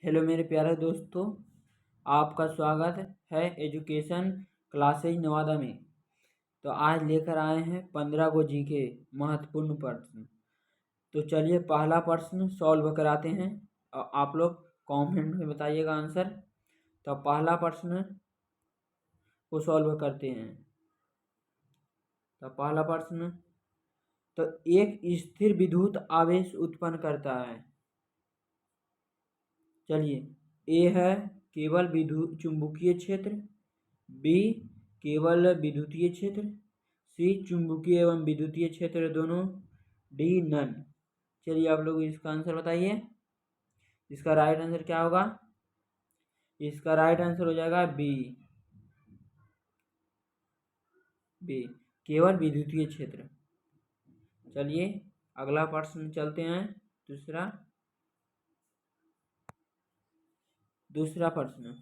Hello मेरे प्यारे दोस्तों, आपका स्वागत है एजुकेशन क्लासेज नवादा में। तो आज लेकर आए हैं 15 को जीके महत्वपूर्ण प्रश्न। तो चलिए पहला प्रश्न सॉल्व कराते हैं और आप लोग कमेंट में बताइएगा आंसर। तो पहला प्रश्न को सॉल्व करते हैं। तो पहला प्रश्न, तो एक स्थिर विद्युत आवेश उत्पन्न करता है। चलिए, ए है केवल विद्युत चुंबकीय क्षेत्र, बी केवल विद्युतीय क्षेत्र, सी चुंबकीय एवं विद्युतीय क्षेत्र दोनों, डी नन। चलिए आप लोग इसका आंसर बताइए। इसका राइट आंसर क्या होगा? इसका राइट आंसर हो जाएगा बी, बी केवल विद्युतीय क्षेत्र। चलिए अगला प्रश्न चलते हैं। दूसरा प्रश्न,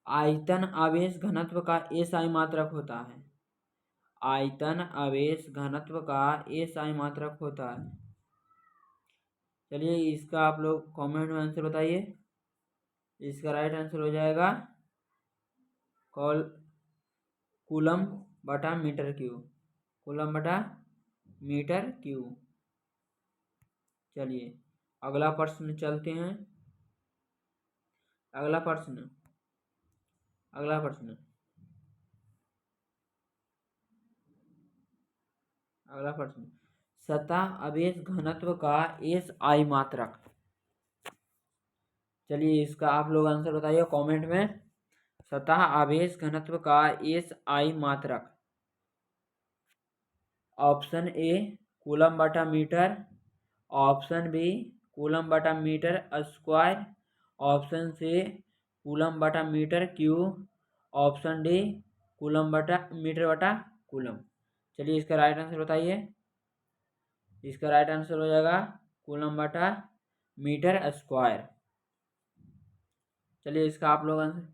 आयतन आवेश घनत्व का एसआई मात्रक होता है। आयतन आवेश घनत्व का एसआई मात्रक होता है। चलिए इसका आप लोग कमेंट में आंसर बताइए। इसका राइट आंसर हो जाएगा कूलम बटा मीटर क्यूब, कूलम बटा मीटर क्यूब। चलिए अगला प्रश्न चलते हैं। अगला प्रश्न सतह आवेश घनत्व का एसआई मात्रक। चलिए इसका आप लोग आंसर बताइए कमेंट में। सतह आवेश घनत्व का एसआई मात्रक। ऑप्शन ए कूलम बटा मीटर, ऑप्शन बी कूलम बटा metre square, option C coulomb बटा metre cube, option D coulomb बटा मीटर बटा कूलम। चलिए इसका राइट आंसर बताइए। इसका राइट आंसर हो जाएगा कूलम बटा मीटर स्क्वायर। चलिए इसका आप लोग आंसर।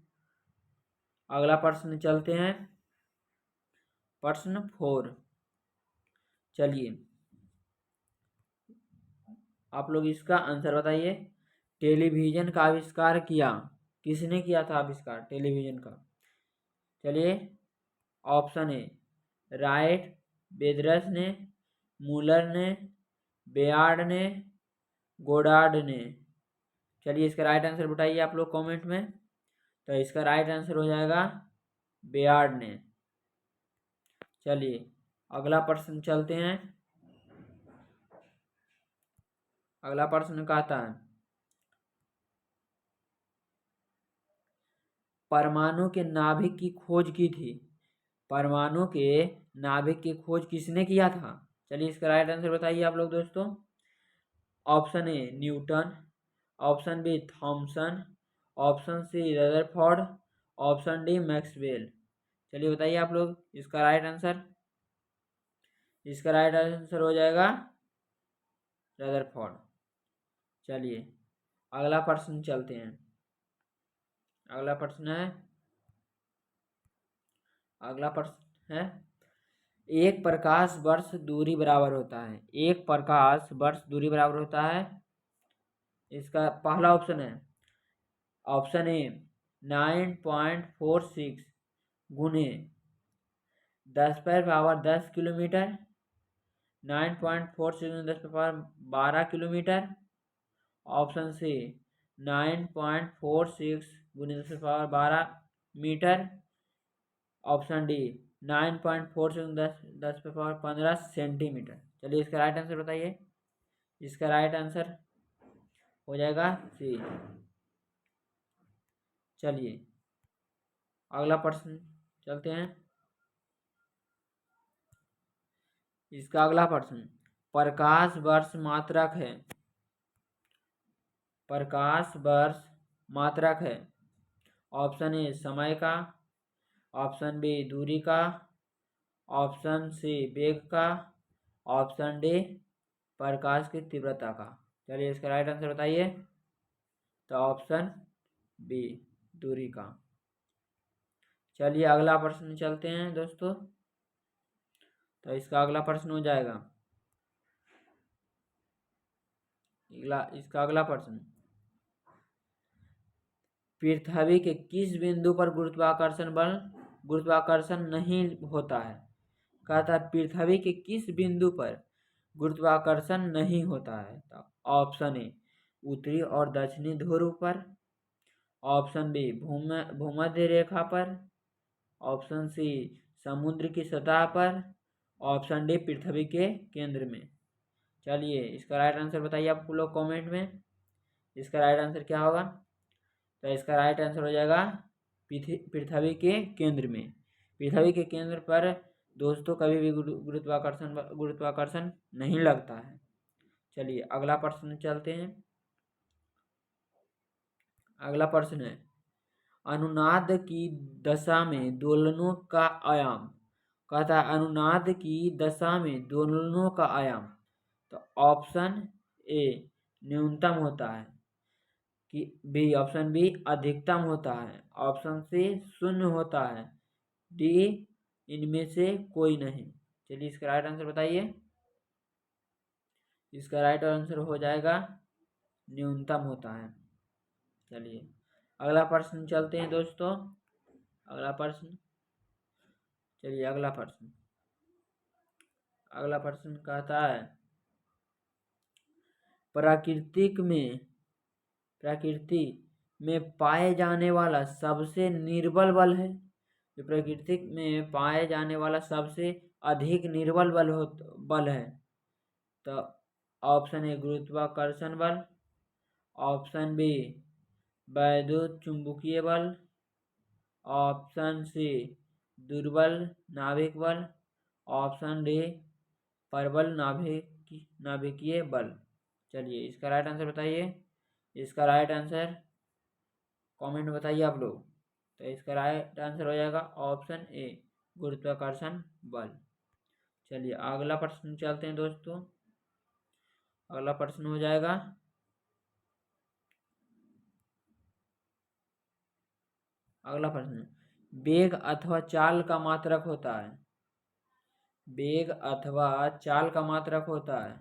अगला प्रश्न चलते हैं, प्रश्न 4। चलिए आप लोग इसका आंसर बताइए। टेलीविजन का आविष्कार किया, किसने किया था आविष्कार टेलीविजन का? चलिए ऑप्शन ए राइट बेदरस ने, मूलर ने, बेयार्ड ने, गोडार्ड ने। चलिए इसका राइट आंसर बताइए आप लोग कमेंट में। तो इसका राइट आंसर हो जाएगा बेयार्ड ने। चलिए अगला प्रश्न चलते हैं। अगला प्रश्न कहता है, परमाणु के नाभिक की खोज की थी। परमाणु के नाभिक की खोज किसने किया था? चलिए इसका राइट आंसर बताइए आप लोग दोस्तों। Option A Newton, option B Thomson, option C Rutherford, option D Maxwell. चलिए बताइए आप लोग इसका राइट आंसर। इसका राइट आंसर हो जाएगा रदरफोर्ड। चलिए अगला प्रश्न चलते हैं। अगला प्रश्न है, एक प्रकाश वर्ष दूरी बराबर होता है। एक प्रकाश वर्ष दूरी बराबर होता है। इसका पहला ऑप्शन है, ऑप्शन ए 9.46 गुने 10⁻10 किलोमीटर, 9.46 गुने 10⁻12 किलोमीटर, ऑप्शन सी 9.46 गुने 10⁻12 मीटर, ऑप्शन डी 9.46 10⁻15 सेंटीमीटर। चलिए इसका राइट आंसर बताइए। इसका राइट आंसर हो जाएगा सी। चलिए अगला प्रश्न चलते हैं। इसका अगला प्रश्न प्रकाश वर्ष मात्रक है। प्रकाश वर्ष मात्रक है। ऑप्शन ए समय का, ऑप्शन बी दूरी का, ऑप्शन सी वेग का, ऑप्शन डी प्रकाश की तीव्रता का। चलिए इसका राइट आंसर बताइए। तो ऑप्शन बी दूरी का। चलिए अगला प्रश्न चलते हैं दोस्तों। तो इसका अगला प्रश्न हो जाएगा, इसका अगला प्रश्न, पृथ्वी के किस बिंदु पर गुरुत्वाकर्षण नहीं होता है? कहता है पृथ्वी के किस बिंदु पर गुरुत्वाकर्षण नहीं होता है? तो ऑप्शन ए उत्तरी और दक्षिणी ध्रुव पर, ऑप्शन बी भूमध्य रेखा पर, ऑप्शन सी समुद्र की सतह पर, ऑप्शन डी पृथ्वी के केंद्र में। चलिए इसका राइट आंसर बताइए आप लोग कमेंट में, इसका राइट आंसर क्या होगा? तो इसका राइट आंसर हो जाएगा पृथ्वी के केंद्र में। पृथ्वी के केंद्र पर दोस्तों कभी भी गुरुत्वाकर्षण नहीं लगता है। चलिए अगला प्रश्न चलते हैं। अगला प्रश्न है, अनुनाद की दशा में दोलनों का आयाम। कहता है अनुनाद की दशा में दोलनों का आयाम। तो ऑप्शन ए न्यूनतम होता है, कि बी ऑप्शन बी अधिकतम होता है, ऑप्शन सी शून्य होता है, डी इनमें से कोई नहीं। चलिए इसका राइट आंसर बताइए। इसका राइट आंसर हो जाएगा न्यूनतम होता है। चलिए अगला प्रश्न चलते हैं दोस्तों। अगला प्रश्न, चलिए अगला प्रश्न कहता है प्रकृति में पाए जाने वाला सबसे निर्बल बल है। जो प्रकृति में पाए जाने वाला सबसे अधिक निर्बल बल है। तो ऑप्शन ए गुरुत्वाकर्षण बल, ऑप्शन बी वैद्युत चुंबकीय बल, ऑप्शन सी दुर्बल नाभिक बल, ऑप्शन डी प्रबल नाभिकीय बल। चलिए इसका राइट आंसर बताइए। इसका राइट आंसर कमेंट में बताइए आप लोग। तो इसका राइट आंसर हो जाएगा ऑप्शन ए गुरुत्वाकर्षण बल। चलिए अगला प्रश्न चलते हैं दोस्तों। अगला प्रश्न हो जाएगा, अगला प्रश्न, वेग अथवा चाल का मात्रक होता है। वेग अथवा चाल का मात्रक होता है।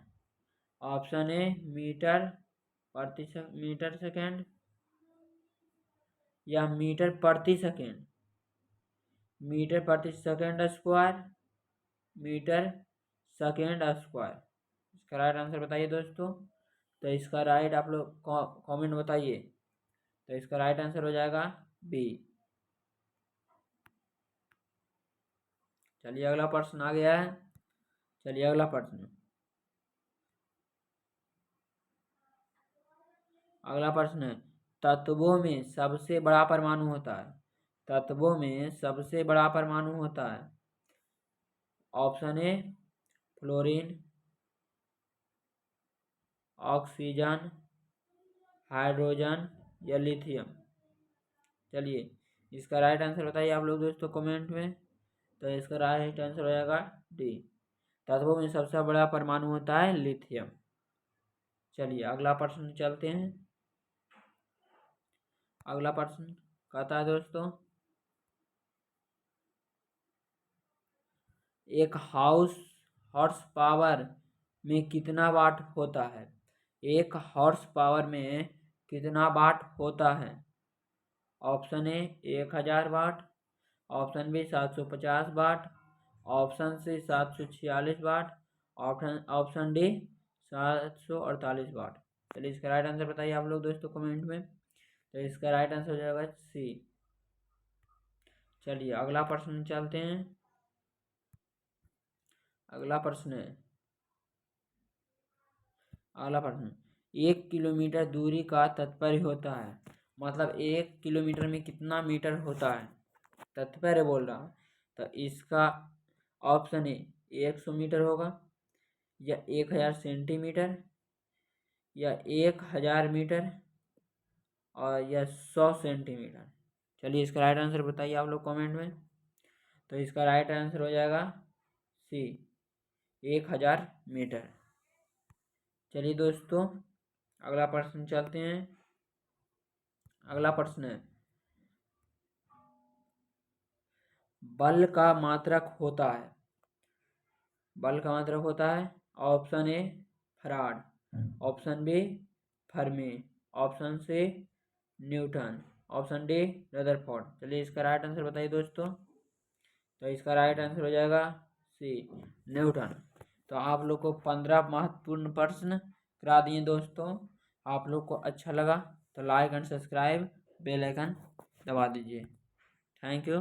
ऑप्शन ए मीटर सेकेंड या मीटर प्रति सेकेंड, मीटर प्रति second square, metre second square. इसका राइट आंसर बताइए दोस्तों। तो इसका राइट आप लोग कमेंट बताइए। तो इसका राइट आंसर हो जाएगा बी। चलिए अगला प्रश्न आ गया है। चलिए अगला प्रश्न, अगला प्रश्न है, तत्वों में सबसे बड़ा परमाणु होता है। तत्वों में सबसे बड़ा परमाणु होता है। ऑप्शन ए फ्लोरीन, ऑक्सीजन, हाइड्रोजन या लिथियम। चलिए इसका राइट आंसर बताइए आप लोग दोस्तों कमेंट में। तो इसका राइट आंसर हो जाएगा डी, तत्वों में सबसे बड़ा परमाणु होता है लिथियम। चलिए अगला प्रश्न चलते हैं। अगला प्रश्न कहता है दोस्तों, एक हॉर्स पावर में कितना वाट होता है? एक हॉर्स पावर में कितना वाट होता है? Option A 1000 watt, option B 750 watt, option C 746 watt, option D 748 watt. चलिए इसका राइट आंसर बताइए आप लोग दोस्तों कमेंट में। तो इसका राइट आंसर हो जाएगा सी। चलिए अगला प्रश्न चलते हैं। अगला प्रश्न है, अगला प्रश्न, 1 किलोमीटर दूरी का तात्पर्य होता है। मतलब 1 किलोमीटर में कितना मीटर होता है, तात्पर्य बोल रहा हूँ। तो इसका ऑप्शन ए 100 मीटर होगा, या 1000 सेंटीमीटर, या 1000 मीटर, और या 100 सेंटीमीटर। चलिए इसका राइट आंसर बताइए आप लोग कमेंट में। तो इसका राइट आंसर हो जाएगा सी 1000 मीटर। चलिए दोस्तों अगला प्रश्न चलते हैं। अगला प्रश्न है, बल का मात्रक होता है। बल का मात्रक होता है। Option A farad, option B fermi, option C newton, option D rutherford. चलिए इसका राइट आंसर बताइए दोस्तों। तो इसका राइट आंसर हो जाएगा सी न्यूटन। तो आप लोग को 15 महत्वपूर्ण प्रश्न करा दिए दोस्तों। आप लोग को अच्छा लगा तो like and subscribe, bell icon दबा दीजिए। Thank you.